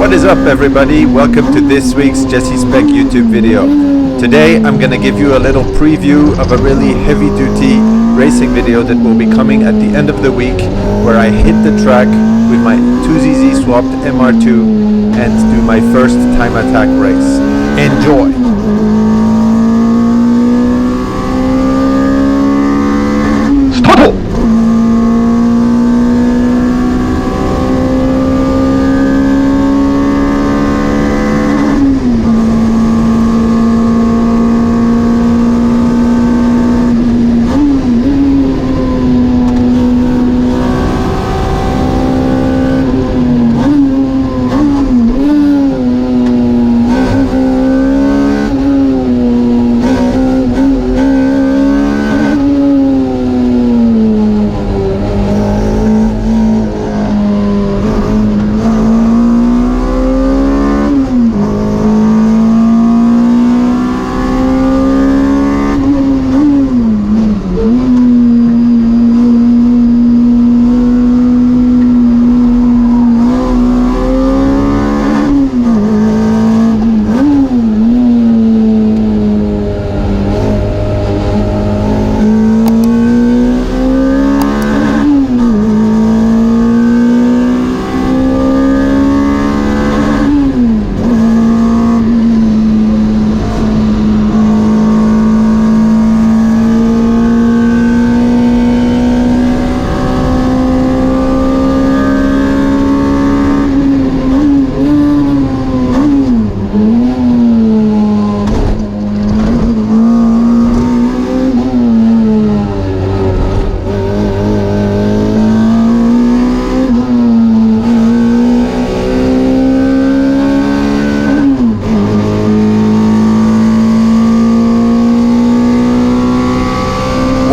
What is up everybody? Welcome to this week's Jesse Spec YouTube video. Today I'm gonna give you a little preview of a really heavy duty racing video that will be coming at the end of the week, where I hit the track with my 2ZZ swapped MR2 and do my first time attack race. Enjoy!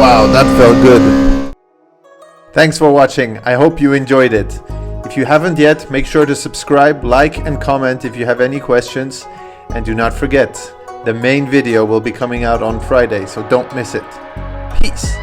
Wow, that felt good. Thanks for watching. I hope you enjoyed it. If you haven't yet, make sure to subscribe, like and comment if you have any questions. And do not forget, the main video will be coming out on Friday, so don't miss it. Peace.